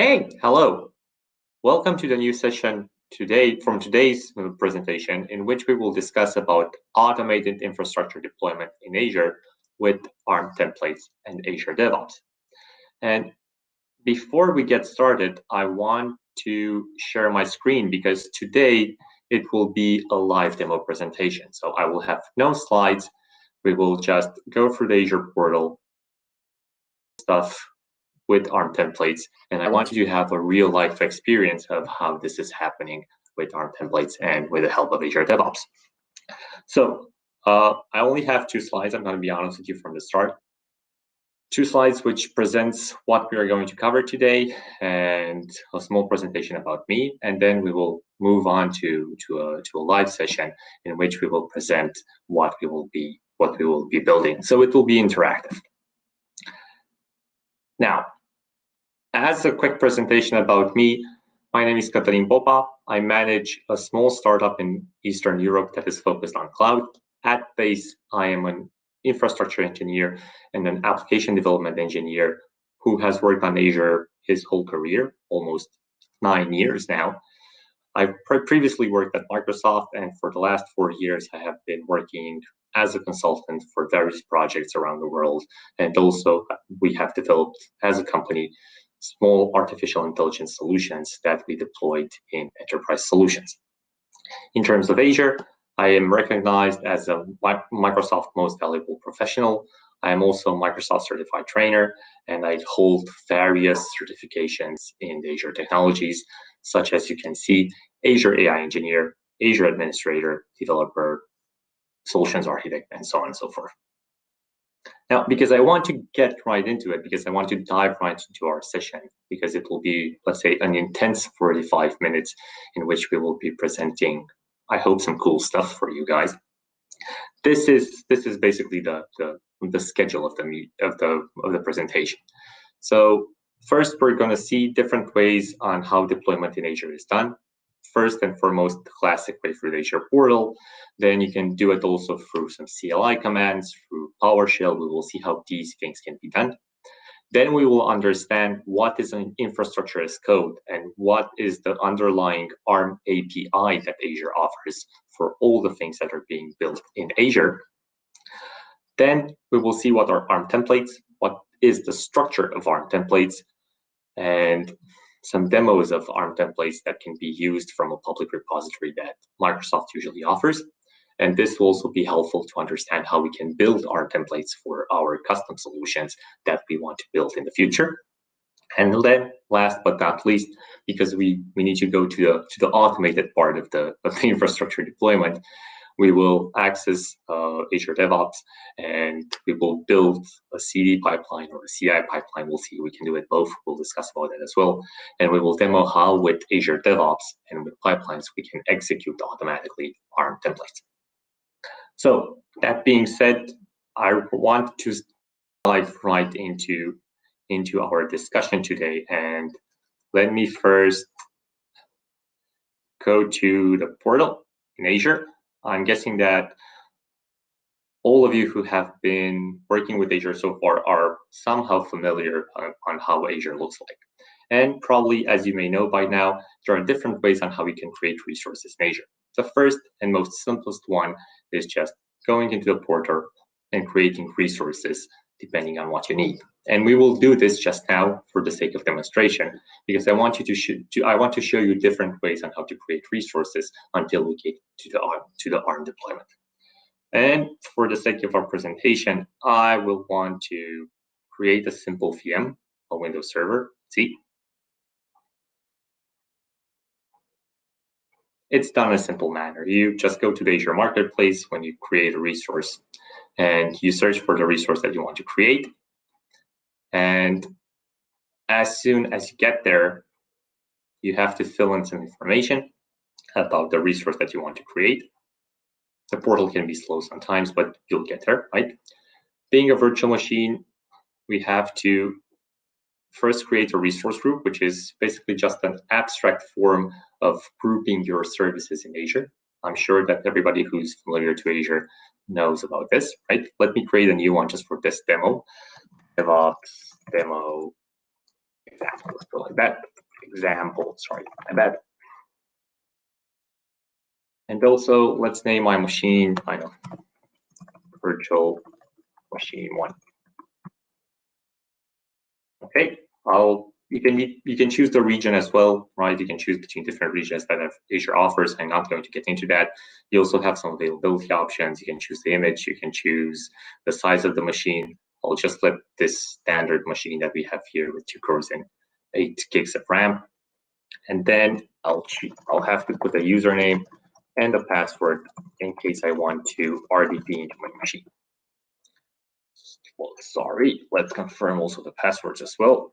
Hey, hello. Welcome to the new session today from today's presentation, in which we will discuss about automated infrastructure deployment in Azure with Arm Templates and Azure DevOps. And before we get started, I want to share my screen because today it will be a live demo presentation. So I will have no slides. We will just go through the Azure portal stuff with Arm Templates, and I want you to have a real life experience of how this is happening with Arm Templates and with the help of Azure DevOps. So I only have 2 slides. I'm going to be honest with you from the start. 2 slides which presents what we are going to cover today and a small presentation about me, and then we will move on to a live session in which we will present what we will be building. So it will be interactive. Now, as a quick presentation about me, my name is Catalin Popa. I manage a small startup in Eastern Europe that is focused on cloud. At base, I am an infrastructure engineer and an application development engineer who has worked on Azure his whole career, almost 9 years now. I previously worked at Microsoft, and for the last 4 years, I have been working as a consultant for various projects around the world. And also, we have developed as a company small artificial intelligence solutions that we deployed in enterprise solutions. In terms of Azure, I am recognized as a Microsoft Most Valuable Professional. I am also a Microsoft Certified Trainer, and I hold various certifications in Azure technologies, such as you can see, Azure AI Engineer, Azure Administrator, Developer, Solutions Architect, and so on and so forth. Now, because I want to get right into it, because I want to dive right into our session, because it will be, let's say, an intense 45 minutes in which we will be presenting, I hope, some cool stuff for you guys. This is basically the schedule of the presentation. So first, we're going to see different ways on how deployment in Azure is done. First and foremost, the classic way through the Azure portal. Then you can do it also through some CLI commands, through PowerShell. We will see how these things can be done. Then we will understand what is an infrastructure as code and what is the underlying ARM API that Azure offers for all the things that are being built in Azure. Then we will see what are ARM templates, what is the structure of ARM templates, and some demos of ARM templates that can be used from a public repository that Microsoft usually offers. And this will also be helpful to understand how we can build ARM templates for our custom solutions that we want to build in the future. And then last but not least, because we need to go to the automated part of the infrastructure deployment, we will access Azure DevOps, and we will build a CD pipeline or a CI pipeline. We'll see, we can do it both. We'll discuss about that as well. And we will demo how with Azure DevOps and with pipelines, we can execute automatically ARM templates. So that being said, I want to dive right into our discussion today. And let me first go to the portal in Azure. I'm guessing that all of you who have been working with Azure so far are somehow familiar on how Azure looks like. And probably, as you may know by now, there are different ways on how we can create resources in Azure. The first and most simplest one is just going into the portal and creating resources depending on what you need. And we will do this just now for the sake of demonstration, because I want to show you different ways on how to create resources until we get to the ARM deployment. And for the sake of our presentation, I will want to create a simple VM, a Windows server. See, it's done in a simple manner. You just go to the Azure Marketplace when you create a resource, and you search for the resource that you want to create. And as soon as you get there, you have to fill in some information about the resource that you want to create. The portal can be slow sometimes, but you'll get there, right? Being a virtual machine, we have to first create a resource group, which is basically just an abstract form of grouping your services in Azure. I'm sure that everybody who's familiar to Azure knows about this, right? Let me create a new one just for this demo. DevOps demo example, let's go like that. Example, sorry, my bad. And also, let's name my machine, I know, virtual machine 1. Okay, you can choose the region as well, right? You can choose between different regions that Azure offers. I'm not going to get into that. You also have some availability options. You can choose the image. You can choose the size of the machine. I'll just let this standard machine that we have here with 2 cores and 8 gigs of RAM. And then I'll have to put a username and a password in case I want to RDP into my machine. Well, sorry, let's confirm also the passwords as well.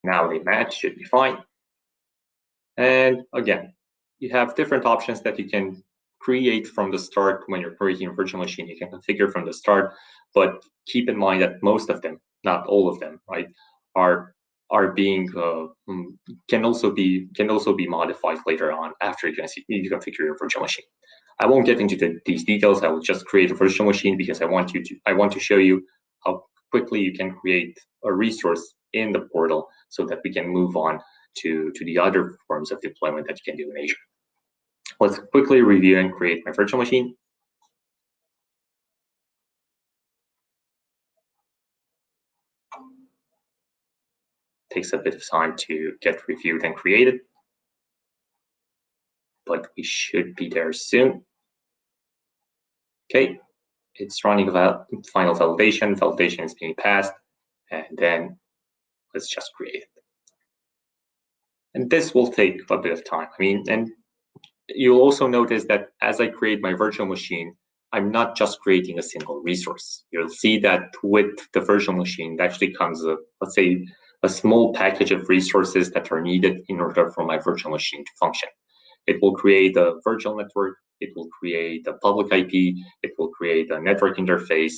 Now they match, should be fine. And again, you have different options that you can create from the start. When you're creating a virtual machine, you can configure from the start, but keep in mind that most of them, not all of them, right, are being can also be modified later on after you configure your virtual machine. I won't get into these details. I will just create a virtual machine because I want to show you how quickly you can create a resource in the portal so that we can move on to the other forms of deployment that you can do in Azure. Let's quickly review and create my virtual machine. Takes a bit of time to get reviewed and created, but we should be there soon. Okay, it's running about final validation. Validation is being passed, and then let's just create it. And this will take a bit of time. I mean, and you'll also notice that as I create my virtual machine, I'm not just creating a single resource. You'll see that with the virtual machine, it actually comes, let's say, a small package of resources that are needed in order for my virtual machine to function. It will create a virtual network, it will create a public IP, it will create a network interface,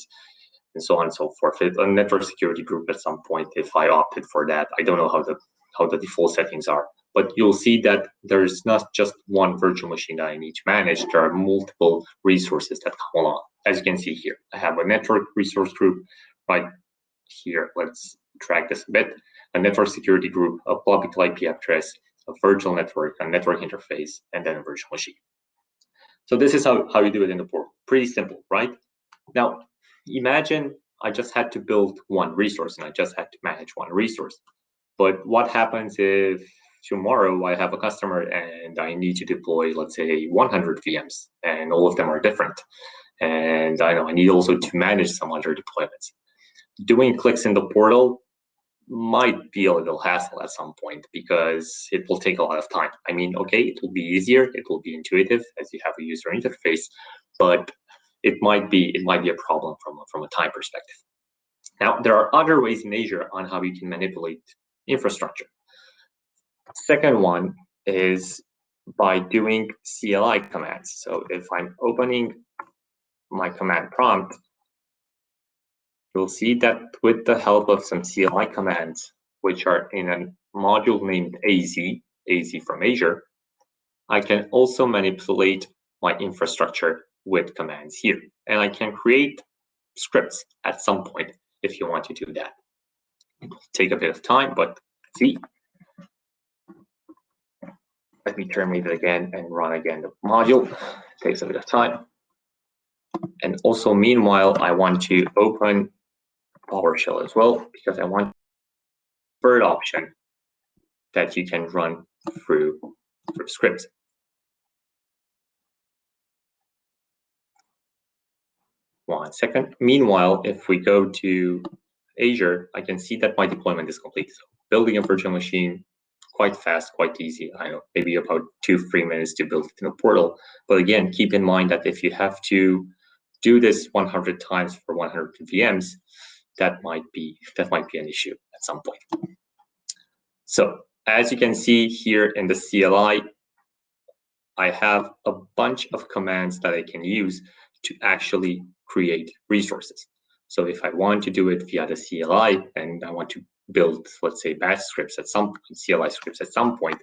and so on and so forth. A network security group at some point, if I opted for that. I don't know how the default settings are, but you'll see that there's not just one virtual machine that I need to manage. There are multiple resources that come along. As you can see here, I have a network resource group right here. Let's drag this a bit. A network security group, a public IP address, a virtual network, a network interface, and then a virtual machine. So this is how you do it in the portal. Pretty simple, right? Now, imagine I just had to build one resource and I just had to manage one resource. But what happens if tomorrow I have a customer and I need to deploy, let's say, 100 VMs, and all of them are different? And I know I need also to manage some other deployments. Doing clicks in the portal might be a little hassle at some point because it will take a lot of time. I mean, okay, it will be easier, it will be intuitive as you have a user interface, but it might be a problem from a time perspective. Now, there are other ways in Azure on how you can manipulate infrastructure. Second one is by doing CLI commands. So if I'm opening my command prompt, you'll see that with the help of some CLI commands, which are in a module named AZ from Azure, I can also manipulate my infrastructure with commands here. And I can create scripts at some point if you want to do that. It will take a bit of time, but see. Let me terminate it again and run again the module. It takes a bit of time. And also, meanwhile, I want to open PowerShell as well, because I want the third option that you can run through scripts. One second. Meanwhile, if we go to Azure, I can see that my deployment is complete. So building a virtual machine, quite fast, quite easy. I know, maybe about 2-3 minutes to build it in a portal. But again, keep in mind that if you have to do this 100 times for 100 VMs, that might be an issue at some point. So as you can see here in the CLI, I have a bunch of commands that I can use to actually create resources. So if I want to do it via the CLI and I want to build, let's say, batch scripts at some point, CLI scripts at some point,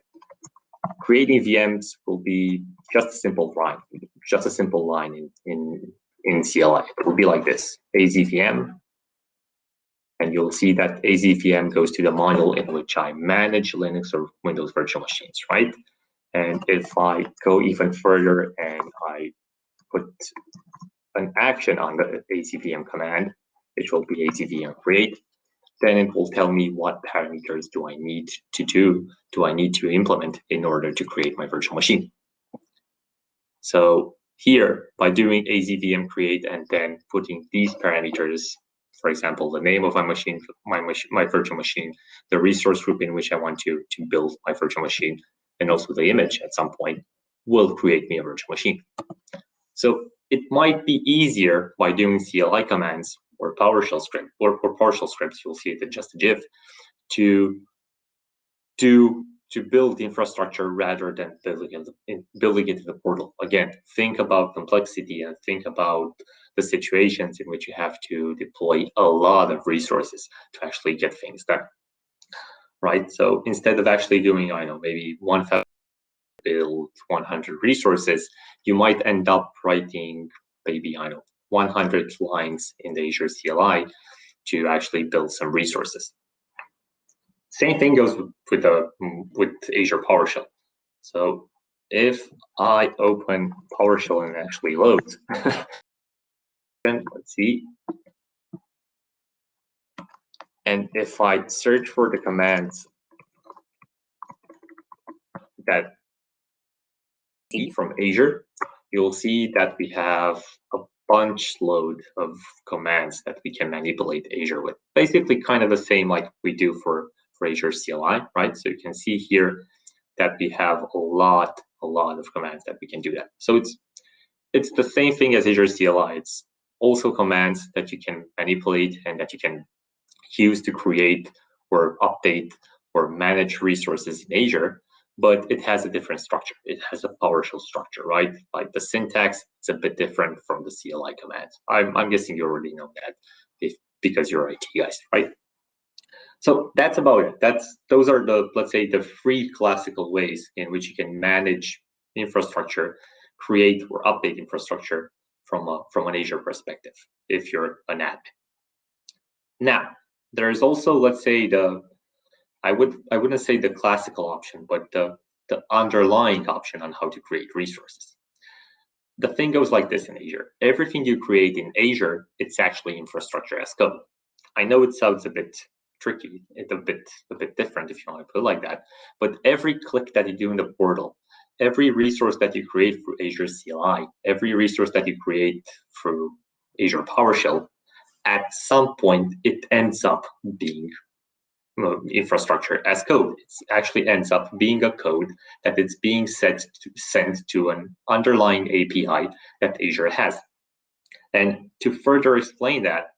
creating VMs will be just a simple line in CLI. It will be like this: AZVM And you'll see that AZVM goes to the module in which I manage Linux or Windows virtual machines, right? And if I go even further and I put an action on the AZVM command, which will be AZVM create, then it will tell me what parameters do I need to implement in order to create my virtual machine. So here, by doing AZVM create and then putting these parameters, for example, the name of my machine, my virtual machine, the resource group in which I want to build my virtual machine, and also the image at some point, will create me a virtual machine. So it might be easier by doing CLI commands or PowerShell script or PowerShell scripts, you'll see it in just a GIF, to build the infrastructure rather than building it in the portal. Again, think about complexity and think about the situations in which you have to deploy a lot of resources to actually get things done, right? So instead of actually doing, I don't know, maybe 1,000 build 100 resources, you might end up writing maybe, I don't know, 100 lines in the Azure CLI to actually build some resources. Same thing goes with Azure PowerShell. So if I open PowerShell and actually loads, then let's see. And if I search for the commands that from Azure, you'll see that we have a bunch load of commands that we can manipulate Azure with. Basically kind of the same like we do for Azure CLI, right? So you can see here that we have a lot of commands that we can do that. So it's the same thing as Azure CLI. It's also commands that you can manipulate and that you can use to create or update or manage resources in Azure, but it has a different structure. It has a PowerShell structure, right? Like the syntax, it's a bit different from the CLI commands. I'm guessing you already know that because you're IT guys, right? So that's about it. Those are the, let's say, the three classical ways in which you can manage infrastructure, create or update infrastructure from an Azure perspective, if you're an admin. Now, there's also, let's say, I wouldn't say the classical option, but the underlying option on how to create resources. The thing goes like this in Azure. Everything you create in Azure, it's actually infrastructure as code. I know it sounds a bit tricky, it's a bit different if you want to put it like that, but every click that you do in the portal, every resource that you create through Azure CLI, every resource that you create through Azure PowerShell, at some point it ends up being infrastructure as code. It actually ends up being a code that it's being sent to an underlying API that Azure has. And to further explain that,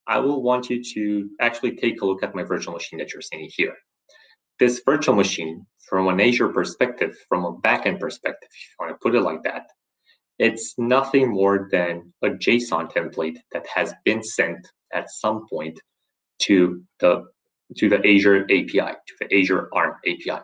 I will want you to actually take a look at my virtual machine that you're seeing here. This virtual machine, from an Azure perspective, from a backend perspective, if you want to put it like that, it's nothing more than a JSON template that has been sent at some point to the Azure API, to the Azure Arm API.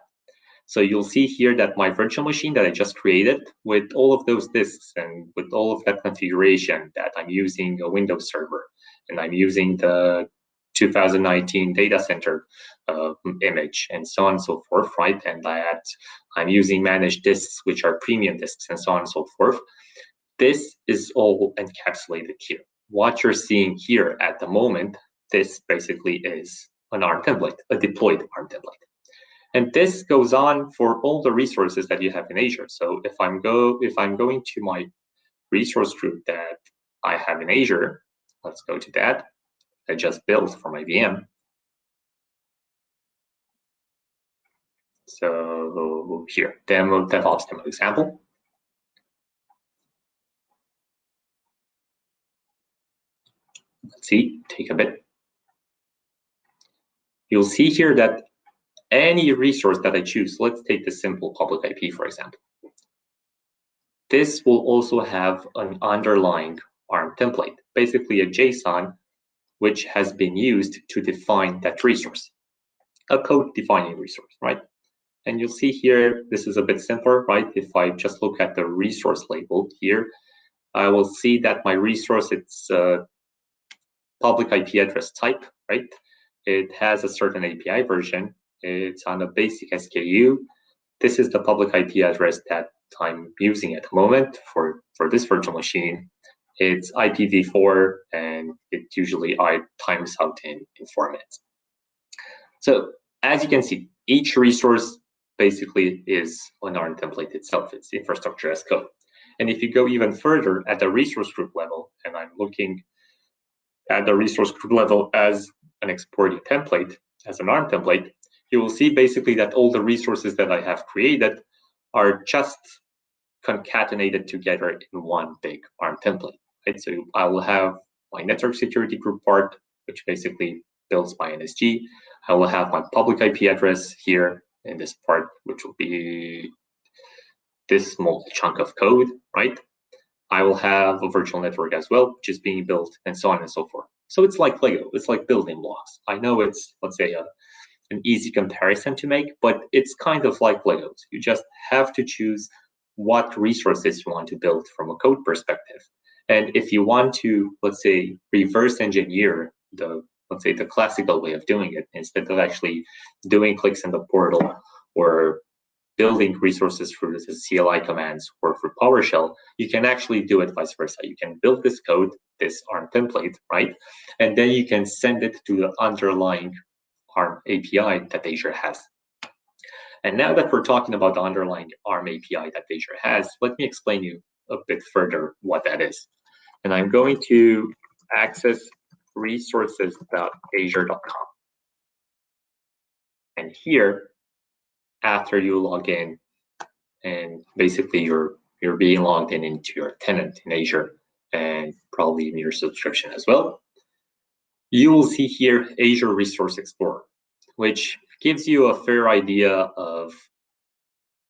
So you'll see here that my virtual machine that I just created with all of those disks and with all of that configuration, that I'm using a Windows server and I'm using the 2019 data center image and so on and so forth, right? And that I'm using managed disks, which are premium disks and so on and so forth. This is all encapsulated here. What you're seeing here at the moment, this basically is an ARM template, a deployed ARM template. And this goes on for all the resources that you have in Azure. So if I'm going to my resource group that I have in Azure, let's go to that. I just built for my VM. So here, DevOps demo example. Let's see, take a bit. You'll see here that any resource that I choose, let's take the simple public IP, for example. This will also have an underlying ARM template, basically a JSON, which has been used to define that resource, a code defining resource, right? And you'll see here, this is a bit simpler, right? If I just look at the resource label here, I will see that my resource, it's public IP address type, right? It has a certain API version. It's on a basic SKU. This is the public IP address that I'm using at the moment for this virtual machine. It's IPv4, and it usually times out in 4 minutes. So as you can see, each resource basically is an ARM template itself. It's infrastructure as code. And if you go even further at the resource group level, and I'm looking at the resource group level as an exporting template, as an ARM template, you will see basically that all the resources that I have created are just concatenated together in one big ARM template. Right? So I will have my network security group part, which basically builds my NSG. I will have my public IP address here in this part, which will be this small chunk of code, right? I will have a virtual network as well, which is being built, and so on and so forth. So it's like Lego, it's like building blocks. I know it's, let's say, an easy comparison to make, but it's kind of like Legos. You just have to choose what resources you want to build from a code perspective. And if you want to, let's say, reverse engineer let's say the classical way of doing it, instead of actually doing clicks in the portal or building resources through the CLI commands or through PowerShell, you can actually do it vice versa. You can build this code, this ARM template, right? And then you can send it to the underlying ARM API that Azure has. And now that we're talking about the underlying ARM API that Azure has, let me explain you a bit further what that is. And I'm going to access resources.azure.com. And here, after you log in, and basically you're being logged in into your tenant in Azure and probably in your subscription as well, you will see here Azure Resource Explorer, which gives you a fair idea of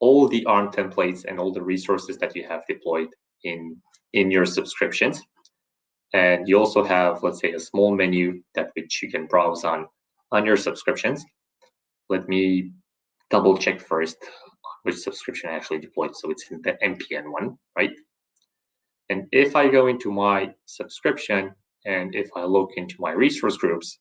all the ARM templates and all the resources that you have deployed in your subscriptions. And you also have, let's say, a small menu that which you can browse on your subscriptions. Let me double check first which subscription I actually deployed. So it's in the MPN one, right? And if I go into my subscription and if I look into my resource groups,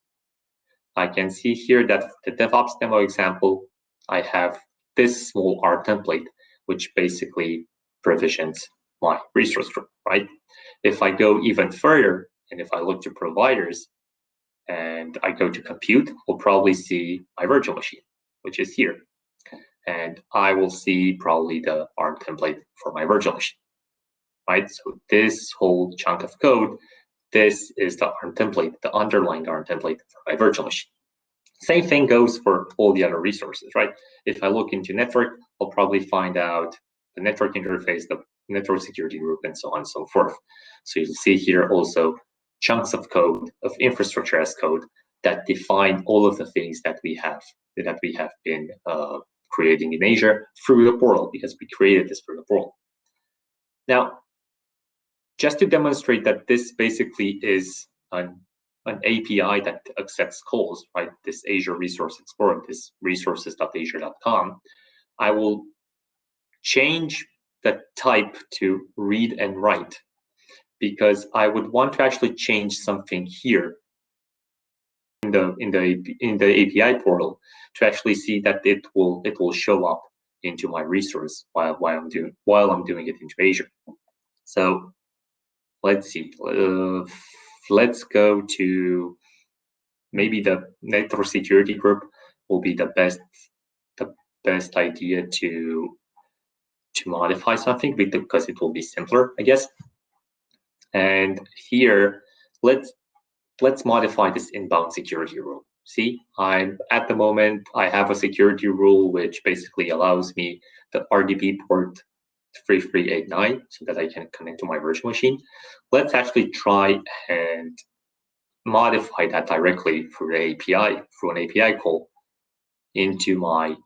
I can see here that the DevOps demo example, I have this small ARM template, which basically provisions my resource group, right? If I go even further, and if I look to providers, and I go to compute, we'll probably see my virtual machine, which is here. And I will see probably the ARM template for my virtual machine, right? So this whole chunk of code, this is the ARM template, the underlying ARM template for my virtual machine. Same thing goes for all the other resources, right? If I look into network, I'll probably find out the network interface, the network security group, and so on and so forth. So you'll see here also chunks of code, of infrastructure as code, that define all of the things that we have been creating in Azure through the portal, because we created this through the portal. Now, just to demonstrate that this basically is an API that accepts calls, right? This Azure Resource Explorer, this resources.azure.com, I will change the type to read and write, because I would want to actually change something here in the API portal to actually see that it will show up into my resource while I'm doing it into Azure. So let's see. Let's go to maybe the network security group will be the best idea to modify something, because it will be simpler, I guess. And here, let's modify this inbound security rule. See, at the moment, I have a security rule which basically allows me the RDP port 3389 so that I can connect to my virtual machine. Let's actually try and modify that directly through the API, through an API call into my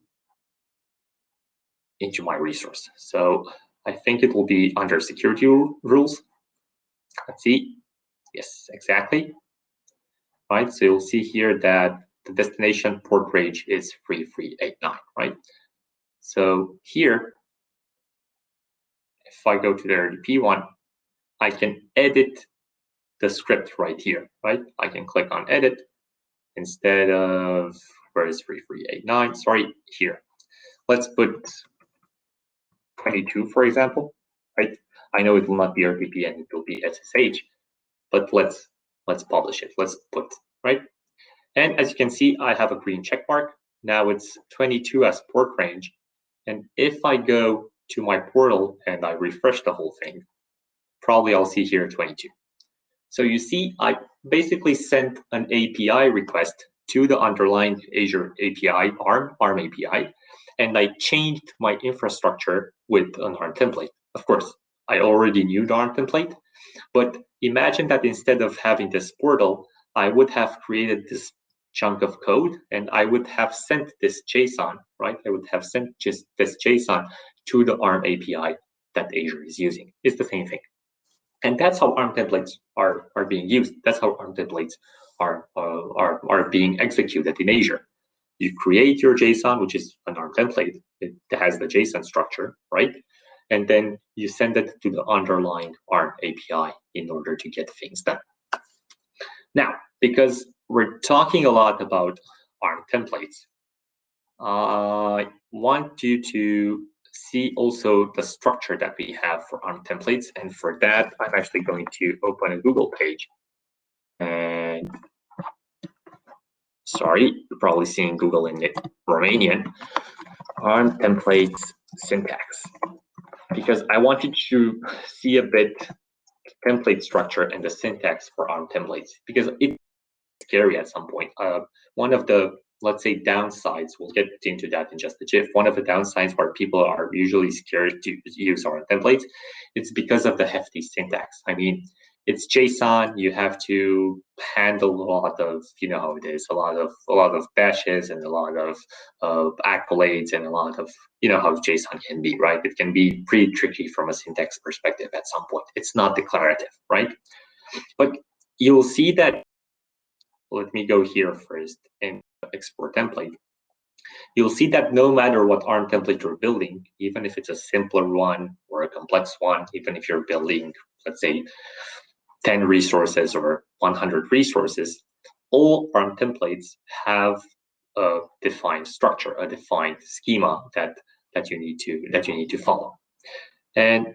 resource. So I think it will be under security rules. Let's see. Yes, exactly. Right. So you'll see here that the destination port range is 3389, right? So here, if I go to the RDP one, I can edit the script right here, right? I can click on edit instead of, where is 3389? Sorry, here. Let's put 22, for example, right? I know it will not be RPP and it will be SSH, but let's publish it. Let's put, right? And as you can see, I have a green check mark. Now it's 22 as port range. And if I go to my portal and I refresh the whole thing, probably I'll see here 22. So you see, I basically sent an API request to the underlying Azure API, Arm API, and I changed my infrastructure with an Arm template. Of course, I already knew the Arm template, but imagine that instead of having this portal, I would have created this chunk of code and I would have sent this JSON, right? I would have sent just this JSON to the Arm API that Azure is using. It's the same thing. And that's how Arm templates are being used. That's how Arm templates are being executed in Azure. You create your JSON, which is an Arm template. It has the JSON structure, right? And then you send it to the underlying Arm API in order to get things done. Now, because we're talking a lot about Arm templates, I want you to see also the structure that we have for Arm templates. And for that, I'm actually going to open a Google page. And sorry, you're probably seeing Google in Romanian. Arm templates syntax. Because I want you to see a bit template structure and the syntax for Arm templates, because it's scary at some point. One of the, let's say, downsides, we'll get into that in just a jiff. One of the downsides where people are usually scared to use Arm templates, it's because of the hefty syntax. I mean, it's JSON. You have to handle a lot of, you know how it is, a lot of bashes and a lot of accolades and a lot of, you know how JSON can be, right? It can be pretty tricky from a syntax perspective at some point. It's not declarative, right? But you'll see that. Let me go here first and export template. You'll see that no matter what Arm template you're building, even if it's a simpler one or a complex one, even if you're building, let's say, 10 resources or 100 resources, all Arm templates have a defined structure, a defined schema that you need to follow. And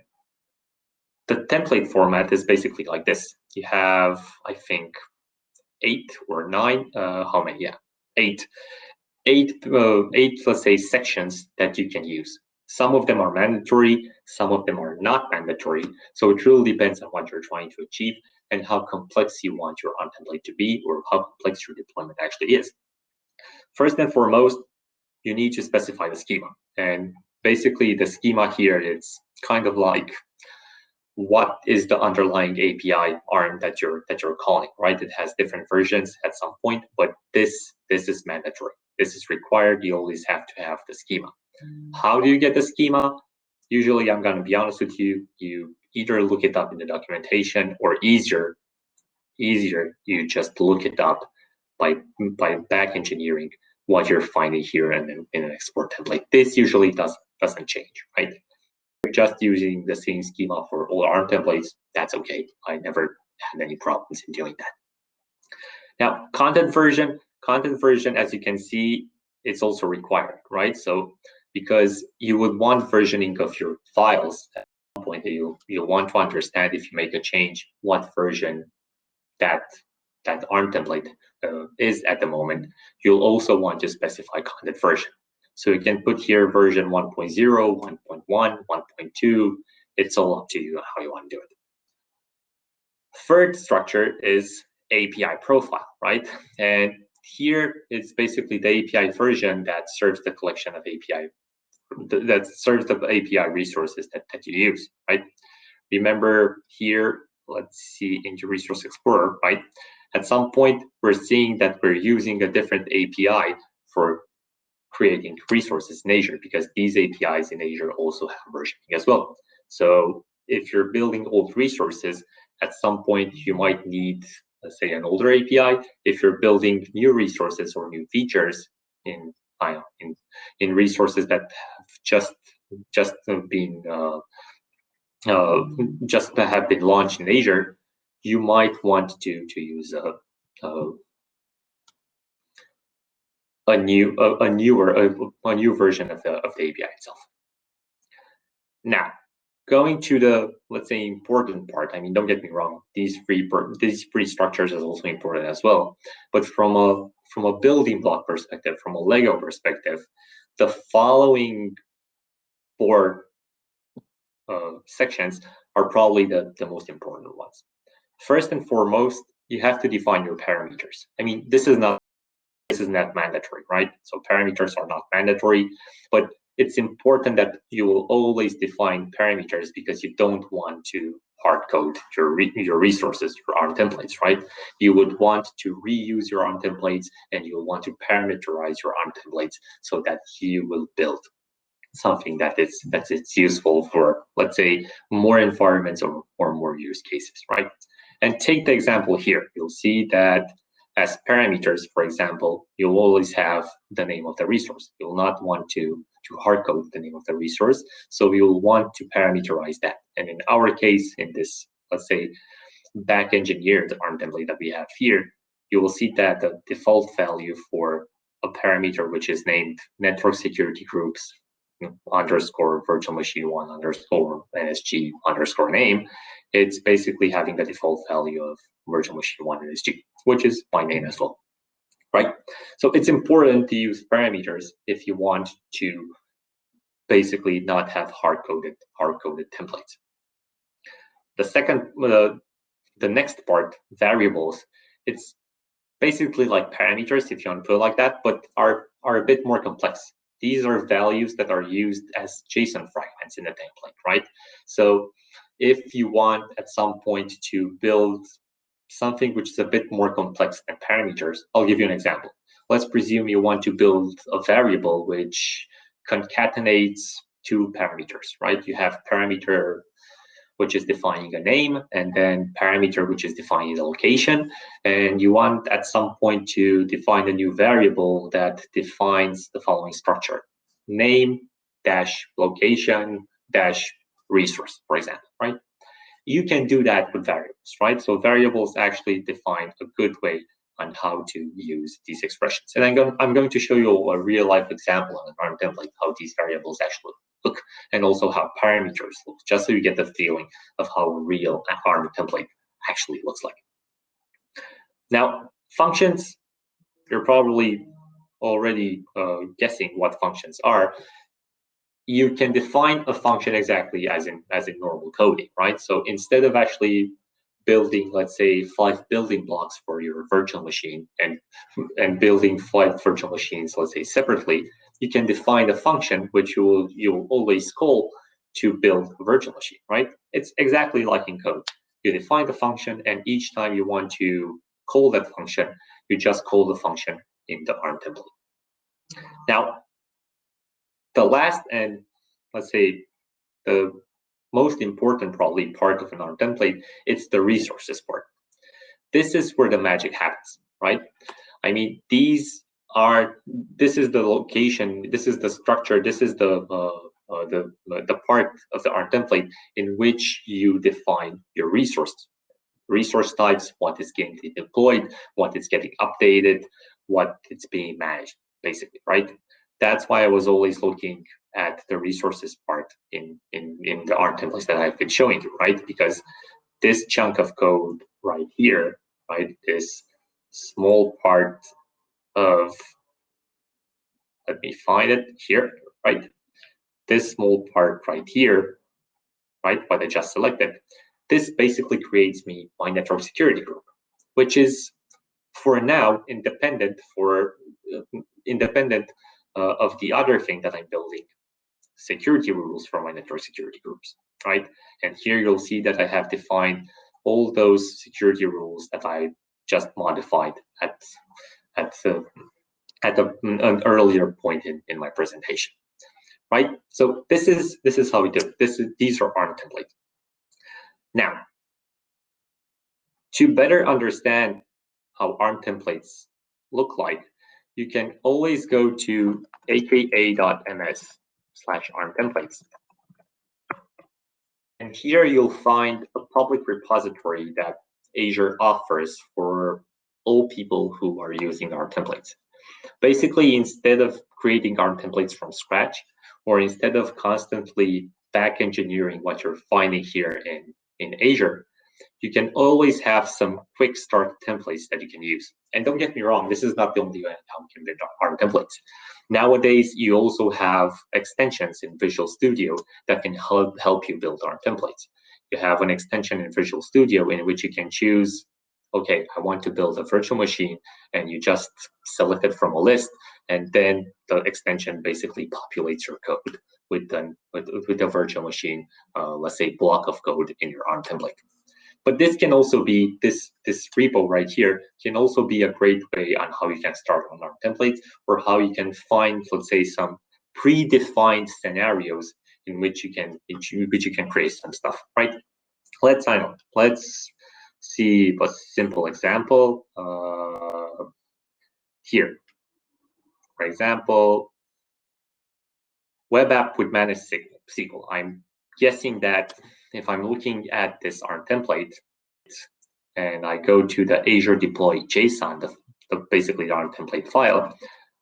the template format is basically like this. You have, I think, 8 or 9, how many? Yeah, 8, let's say, sections that you can use. Some of them are mandatory, some of them are not mandatory. So it really depends on what you're trying to achieve and how complex you want your Arm template to be, or how complex your deployment actually is. First and foremost, you need to specify the schema. And basically the schema here is kind of like, what is the underlying API Arm that you're calling, right? It has different versions at some point, but this is mandatory. This is required. You always have to have the schema. How do you get the schema? Usually, I'm going to be honest with you, you either look it up in the documentation, or easier, you just look it up by back engineering what you're finding here in an export template. This usually doesn't change, right? Just using the same schema for all Arm templates, that's okay. I never had any problems in doing that. Now, content version, as you can see, it's also required, right? So because you would want versioning of your files at some point, you'll want to understand, if you make a change, what version that Arm template is at the moment. You'll also want to specify content version. So you can put here version 1.0, 1.1, 1.2. It's all up to you how you want to do it. Third structure is API profile, right? And here it's basically the API version that serves the collection of API, that serves the API resources that you use, right? Remember here, let's see, into Resource Explorer, right? At some point, we're seeing that we're using a different API for creating resources in Azure, because these APIs in Azure also have versioning as well. So if you're building old resources, at some point you might need, let's say, an older API. If you're building new resources or new features in resources that have just been launched in Azure, you might want to use a new version of the API itself. Now, going to the, let's say, important part. I mean, don't get me wrong; these three structures is also important as well. But from a building block perspective, from a Lego perspective, the following four sections are probably the most important ones. First and foremost, you have to define your parameters. I mean, this is not mandatory, right? So parameters are not mandatory, but it's important that you will always define parameters because you don't want to hard code your resources, your ARM templates, right? You would want to reuse your ARM templates, and you will want to parameterize your ARM templates so that you will build something that's useful for, let's say, more environments or more use cases, right? And take the example here. You'll see that as parameters, for example, you'll always have the name of the resource. You'll not want to hard code the name of the resource, so you'll want to parameterize that. And in our case, in this, let's say, back engineered ARM template that we have here, you will see that the default value for a parameter which is named network security groups underscore virtual machine one underscore NSG underscore name, it's basically having the default value of virtual machine one NSG, which is my name as well, right? So it's important to use parameters if you want to basically not have hard-coded templates. The second, the next part, variables, it's basically like parameters, if you want to put it like that, but are a bit more complex. These are values that are used as JSON fragments in a template, right? So if you want at some point to build something which is a bit more complex than parameters, I'll give you an example. Let's presume you want to build a variable which concatenates two parameters, right? You have parameter which is defining a name, and then parameter which is defining the location. And you want at some point to define a new variable that defines the following structure: name dash location dash resource, for example, right? You can do that with variables, right? So variables actually define a good way on how to use these expressions. And I'm going to show you a real life example on an ARM template, how these variables actually look, and also how parameters look, just so you get the feeling of how a real ARM template actually looks like. Now, functions, you're probably already guessing what functions are. You can define a function exactly as in normal coding, right? So instead of actually building, let's say, 5 building blocks for your virtual machine and building 5 virtual machines, let's say, separately, you can define a function which you'll always call to build a virtual machine, right? It's exactly like in code. You define the function, and each time you want to call that function, you just call the function in the ARM template. Now, the last and, let's say, the most important probably part of an ARM template, it's the resources part. This is where the magic happens, right? I mean, this is the location, this is the structure, this is the part of the ARM template in which you define your resource types, what is getting deployed, what is getting updated, what it's being managed, basically, right? That's why I was always looking at the resources part in the ARM templates that I've been showing you, right? Because this chunk of code right here, right, this small part of, let me find it here, right? This small part right here, right, what I just selected, this basically creates me my network security group, which is for now independent of the other thing that I'm building, security rules for my network security groups, right? And here you'll see that I have defined all those security rules that I just modified at an earlier point in my presentation, right? So this is how we do it. These are ARM templates. Now, to better understand how ARM templates look like, you can always go to aka.ms/ARM templates. And here you'll find a public repository that Azure offers for all people who are using ARM templates. Basically, instead of creating ARM templates from scratch, or instead of constantly back engineering what you're finding here in Azure, you can always have some quick start templates that you can use. And don't get me wrong, this is not the only way how you can build ARM templates. Nowadays, you also have extensions in Visual Studio that can help you build ARM templates. You have an extension in Visual Studio in which you can choose, okay, I want to build a virtual machine, and you just select it from a list, and then the extension basically populates your code with the virtual machine, let's say block of code in your ARM template. But this can also be, this repo right here can also be a great way on how you can start on ARM templates, or how you can find, let's say, some predefined scenarios in which you can create some stuff, right? Let's see a simple example here. For example, web app with managed SQL. I'm guessing that if I'm looking at this ARM template and I go to the Azure deploy JSON, basically the ARM template file,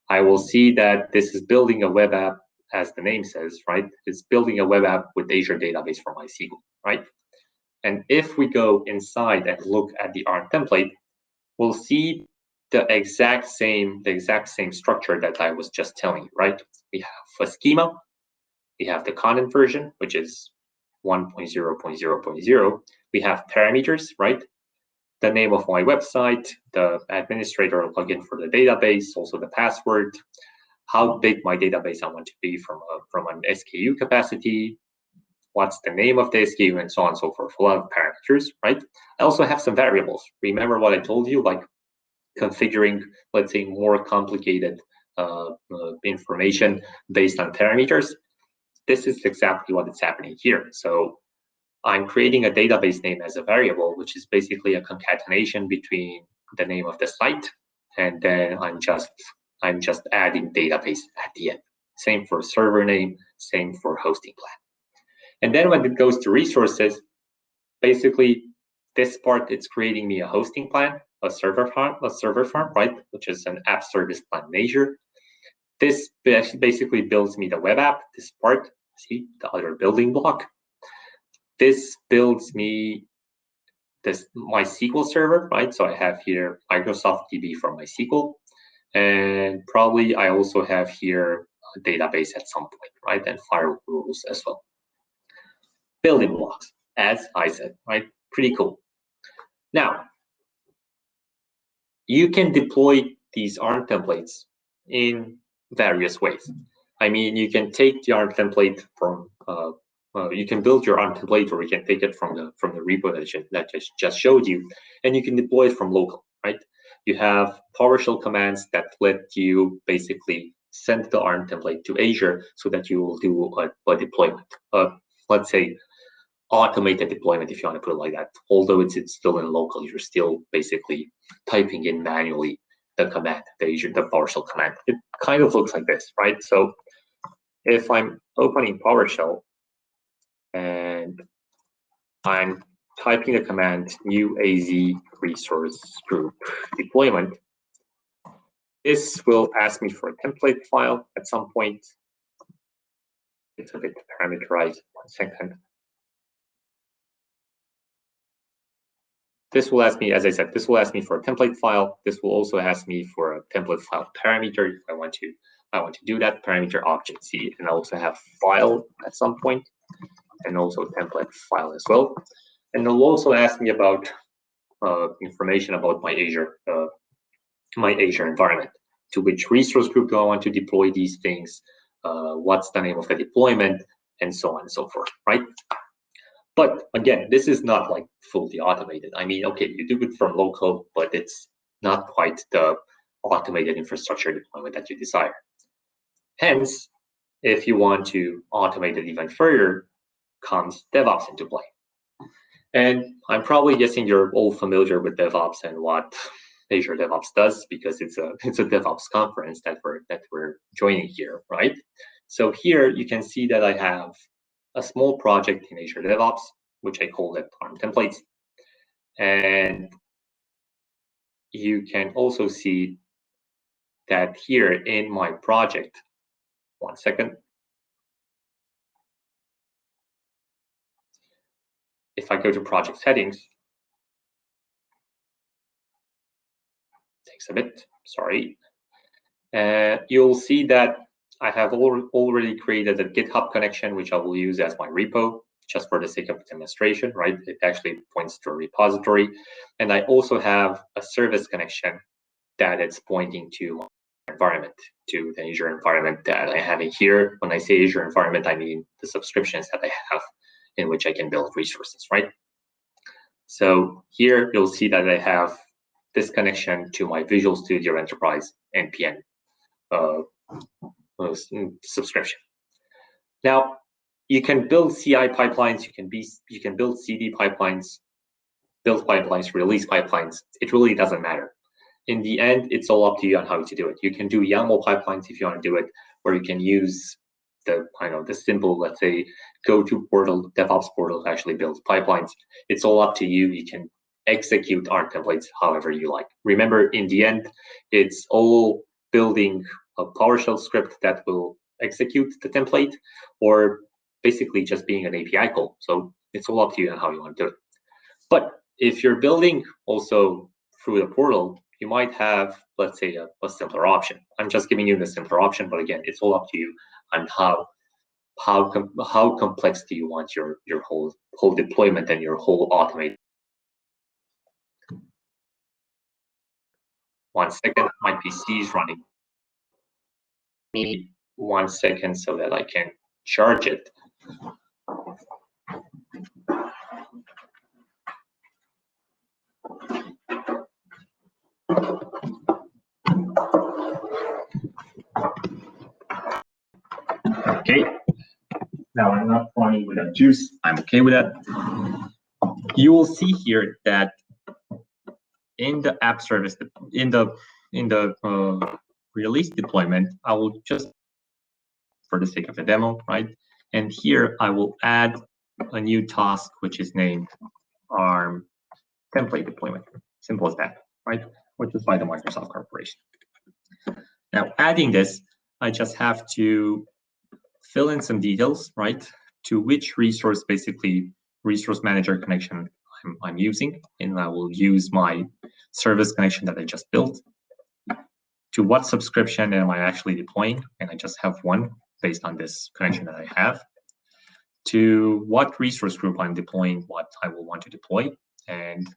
I will see that this is building a web app, as the name says, right? It's building a web app with Azure database for MySQL, right? And if we go inside and look at the ARM template, we'll see the exact same structure that I was just telling you, right? We have a schema, we have the content version, which is 1.0.0.0. We have parameters, right? The name of my website, the administrator login for the database, also the password, how big my database I want to be from an SKU capacity, what's the name of the SKU, and so on and so forth. A lot of parameters, right? I also have some variables. Remember what I told you, like configuring, let's say, more complicated information based on parameters. This is exactly what is happening here. So I'm creating a database name as a variable, which is basically a concatenation between the name of the site, and then I'm just adding database at the end. Same for server name, same for hosting plan. And then when it goes to resources, basically this part, it's creating me a hosting plan, a server farm, right? Which is an app service plan in Azure. This basically builds me the web app, this part, see the other building block. This builds me my SQL server, right? So I have here Microsoft DB for MySQL, and probably I also have here a database at some point, right? And firewalls as well. Building blocks, as I said, right? Pretty cool. Now, you can deploy these ARM templates in various ways. I mean, you can take the ARM template from you can build your ARM template, or you can take it from the repo that just showed you, and you can deploy it from local, right? You have PowerShell commands that let you basically send the ARM template to Azure so that you will do a deployment. Let's say automated deployment, if you want to put it like that. Although it's still in local, you're still basically typing in manually the command, the PowerShell command. It kind of looks like this, right? So if I'm opening PowerShell and I'm typing the command new AZ resource group deployment, this will ask me for a template file at some point. It's a bit parameterized. 1 second. This will ask me, as I said, this will ask me for a template file. This will also ask me for a template file parameter if I want to do that parameter object. See, and I also have file at some point, and also template file as well. And it'll also ask me about information about my Azure environment. To which resource group do I want to deploy these things? What's the name of the deployment, and so on and so forth, right? But again, this is not like fully automated. I mean, okay, you do it from local, but it's not quite the automated infrastructure deployment that you desire. Hence, if you want to automate it even further, comes DevOps into play. And I'm probably guessing you're all familiar with DevOps and what Azure DevOps does, because it's a DevOps conference that we're joining here, right? So here you can see that I have a small project in Azure DevOps, which I call it ARM templates. And you can also see that here in my project, one second. If I go to project settings, takes a bit, sorry. You'll see that I have already created a GitHub connection, which I will use as my repo, just for the sake of demonstration, right? It actually points to a repository. And I also have a service connection that it's pointing to my environment, to the Azure environment that I have here. When I say Azure environment, I mean the subscriptions that I have in which I can build resources, right? So here you'll see that I have this connection to my Visual Studio Enterprise NPM subscription. Now, you can build CI pipelines, you can build CD pipelines, build pipelines, release pipelines. It really doesn't matter. In the end, it's all up to you on how to do it. You can do YAML pipelines if you want to do it, or you can use the simple, let's say, go-to portal, DevOps portal to actually build pipelines. It's all up to you. You can execute Arm templates however you like. Remember, in the end, it's all building a PowerShell script that will execute the template, or basically just being an API call. So it's all up to you on how you want to do it. But if you're building also through the portal, you might have, let's say, a simpler option. I'm just giving you the simpler option, but again, it's all up to you on how complex do you want your whole deployment and your whole automate. 1 second, my PC is running. Maybe 1 second so that I can charge it. Okay, now I'm not running without juice. I'm okay with that. You will see here that in the app service, in the release deployment, I will just, for the sake of the demo, right? And here I will add a new task, which is named Arm Template Deployment. Simple as that, right? Which is by the Microsoft Corporation. Now, adding this, I just have to fill in some details, right? To which resource, basically, resource manager connection I'm using, and I will use my service connection that I just built. To what subscription am I actually deploying? And I just have one based on this connection that I have. To what resource group I'm deploying what I will want to deploy. And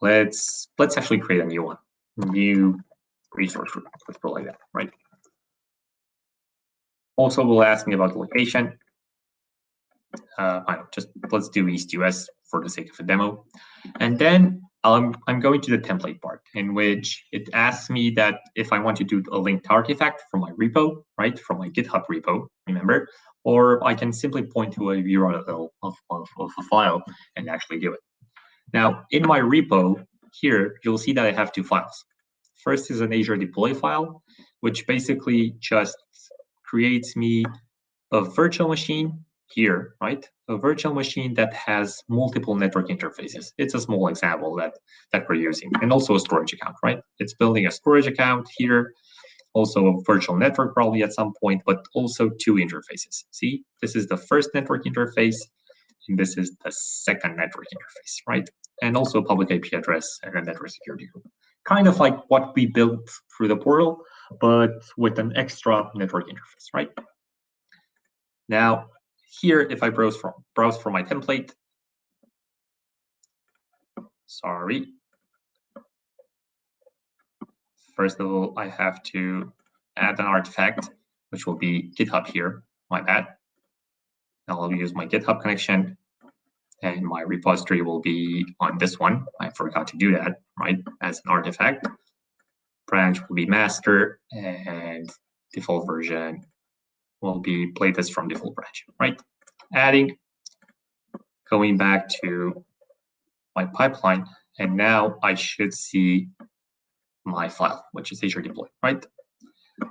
let's actually create a new one, new resource group. Let's put it like that, right? Also, will ask me about the location. Let's do East US for the sake of a demo. And then I'm going to the template part, in which it asks me that if I want to do a linked artifact from my repo, right, from my GitHub repo, remember, or I can simply point to a URL of a file and actually do it. Now, in my repo here, you'll see that I have two files. First is an Azure deploy file, which basically just creates me a virtual machine here, right? A virtual machine that has multiple network interfaces. It's a small example that we're using, and also a storage account, right? It's building a storage account here, also a virtual network probably at some point, but also two interfaces. See, this is the first network interface, and this is the second network interface, right? And also a public IP address and a network security group. Kind of like what we built through the portal, but with an extra network interface, right? Now, here, if I browse for my template, sorry. First of all, I have to add an artifact, which will be GitHub here, my bad. Now I'll use my GitHub connection, and my repository will be on this one. I forgot to do that, right, as an artifact. Branch will be master, and default version will be playtest from default branch, right? Adding, going back to my pipeline, and now I should see my file, which is Azure deploy, right?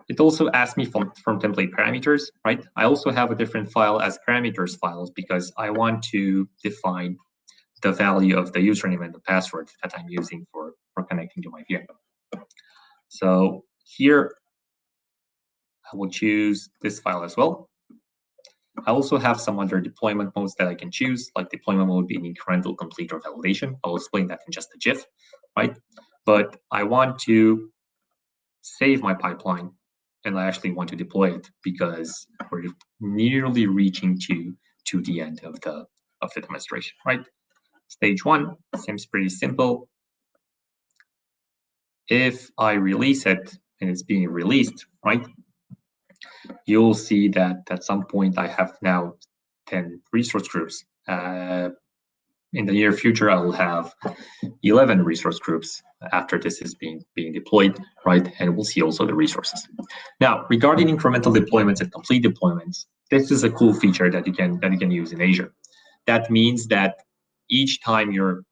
It also asks me from template parameters, right? I also have a different file as parameters files because I want to define the value of the username and the password that I'm using for connecting to my VM. So here, I will choose this file as well. I also have some other deployment modes that I can choose, like deployment mode being incremental, complete, or validation. I'll explain that in just a GIF, right? But I want to save my pipeline, and I actually want to deploy it because we're nearly reaching to the end of the demonstration, right? Stage 1 seems pretty simple. If I release it and it's being released, right, you'll see that at some point I have now 10 resource groups. In the near future, I will have 11 resource groups after this is being deployed, right? And we'll see also the resources. Now, regarding incremental deployments and complete deployments, this is a cool feature that you can use in Azure. That means that each time you're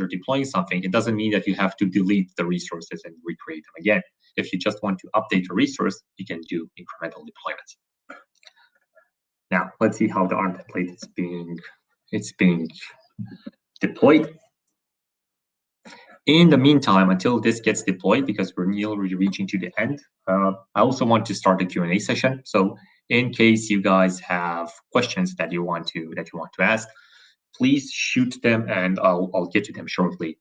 deploying something, it doesn't mean that you have to delete the resources and recreate them again. If you just want to update a resource, you can do incremental deployments. Now, let's see how the Arm template is being deployed. In the meantime, until this gets deployed, because we're nearly reaching to the end, I also want to start a Q&A session. So in case you guys have questions that you want to ask, please shoot them, and I'll get to them shortly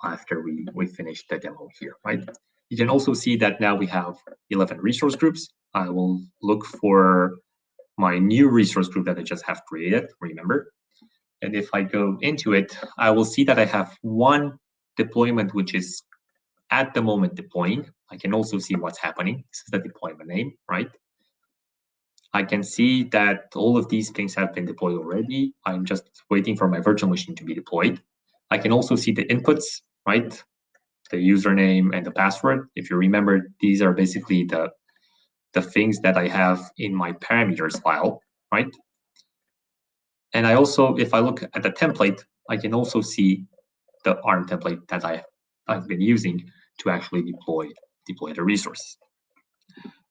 after we finish the demo here, right? You can also see that now we have 11 resource groups. I will look for my new resource group that I just have created, remember? And if I go into it, I will see that I have one deployment which is at the moment deploying. I can also see what's happening. This is the deployment name, right? I can see that all of these things have been deployed already. I'm just waiting for my virtual machine to be deployed. I can also see the inputs, right? The username and the password. If you remember, these are basically the things that I have in my parameters file, right? And I also, if I look at the template, I can also see the ARM template that I've been using to actually deploy the resource.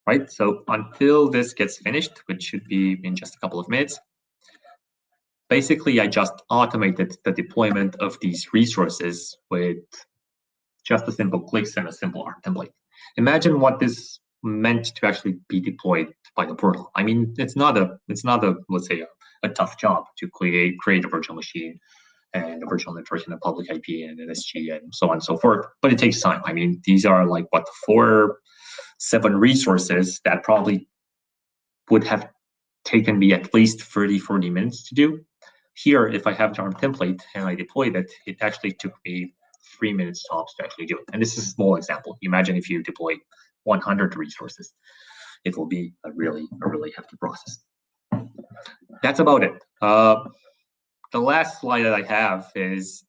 Right, so until this gets finished, which should be in just a couple of minutes, basically I just automated the deployment of these resources with just a simple clicks and a simple ARM template. Imagine what this meant to actually be deployed by the portal. I mean, it's not a let's say a tough job to create a virtual machine and a virtual network and a public IP and an SG and so on and so forth. But it takes time. I mean, these are like what 4-7 resources that probably would have taken me at least 30-40 minutes to do. Here, if I have the ARM template and I deployed it, it actually took me 3 minutes tops to actually do it. And this is a small example. Imagine if you deploy 100 resources, it will be a really hefty process. That's about it. The last slide that I have is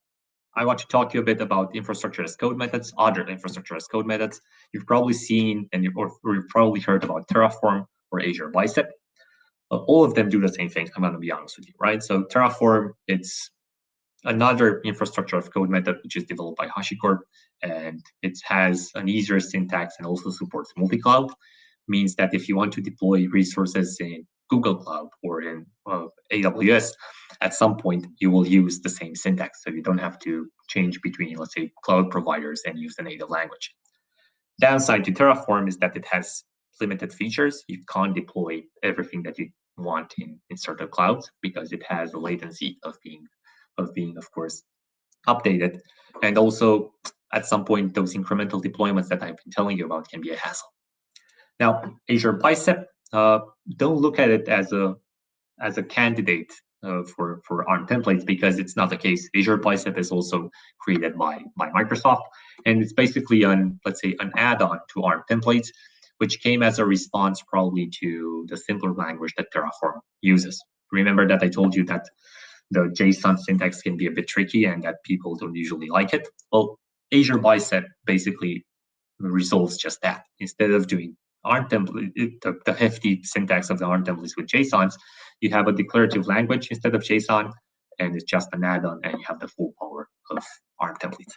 I want to talk to you a bit about infrastructure as code methods, other infrastructure as code methods. You've probably seen and you've probably heard about Terraform or Azure Bicep. All of them do the same thing. I'm going to be honest with you, right? So Terraform, it's another infrastructure of code method which is developed by HashiCorp, and it has an easier syntax and also supports multi-cloud. Means that if you want to deploy resources in Google Cloud or in AWS, at some point you will use the same syntax, so you don't have to change between, let's say, cloud providers and use the native language. Downside to Terraform is that it has limited features. You can't deploy everything that you want in certain clouds because it has a latency of being, of course, updated. And also, at some point, those incremental deployments that I've been telling you about can be a hassle. Now, Azure Bicep, don't look at it as a candidate for ARM templates, because it's not the case. Azure Bicep is also created by Microsoft, and it's basically let's say an add-on to ARM templates, which came as a response probably to the simpler language that Terraform uses. Remember that I told you that the JSON syntax can be a bit tricky and that people don't usually like it. Well, Azure Bicep basically resolves just that. Instead of doing ARM template, the hefty syntax of the ARM templates with JSONs, you have a declarative language instead of JSON, and it's just an add-on, and you have the full power of ARM templates.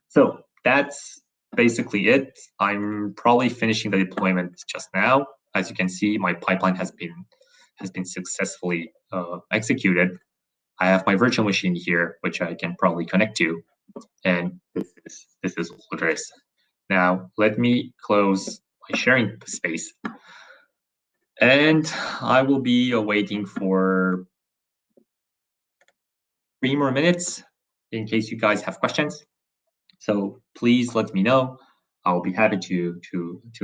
So that's basically it. I'm probably finishing the deployment just now. As you can see, my pipeline has been successfully executed. I have my virtual machine here, which I can probably connect to, and this is all there is. Now, let me close my sharing space, and I will be waiting for 3 more minutes in case you guys have questions. So please let me know. I'll be happy to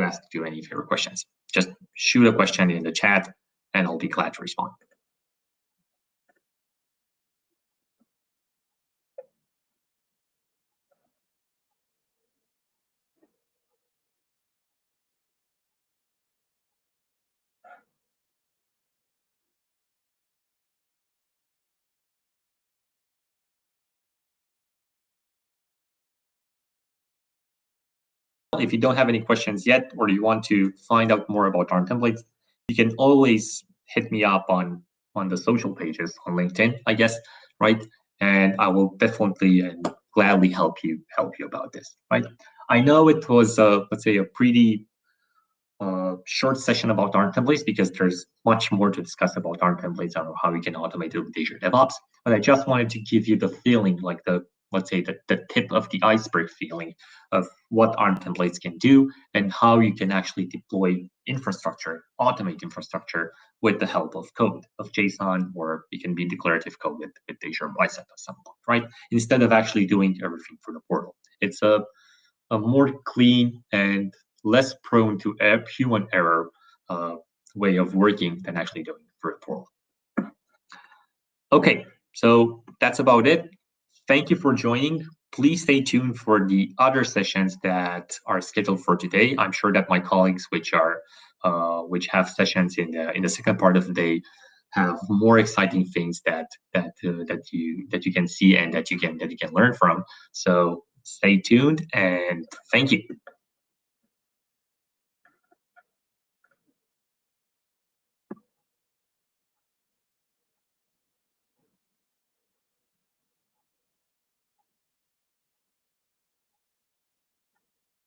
ask you any of your questions. Just shoot a question in the chat, and I'll be glad to respond. If you don't have any questions yet, or you want to find out more about Arm templates, you can always hit me up on the social pages on LinkedIn, I guess, right? And I will definitely and gladly help you about this, right? I know it was let's say a pretty short session about Arm templates because there's much more to discuss about Arm templates and how we can automate it with Azure DevOps. But I just wanted to give you the feeling, like let's say the tip of the iceberg feeling of what Arm templates can do and how you can actually deploy infrastructure, automate infrastructure with the help of code, of JSON, or it can be declarative code with Azure Bicep at some point, right? Instead of actually doing everything for the portal. It's a more clean and less prone to human error way of working than actually doing it for the portal. Okay, so that's about it. Thank you for joining. Please stay tuned for the other sessions that are scheduled for today. I'm sure that my colleagues, which have sessions in the second part of the day, have more exciting things that you can see and that you can learn from. So stay tuned and thank you.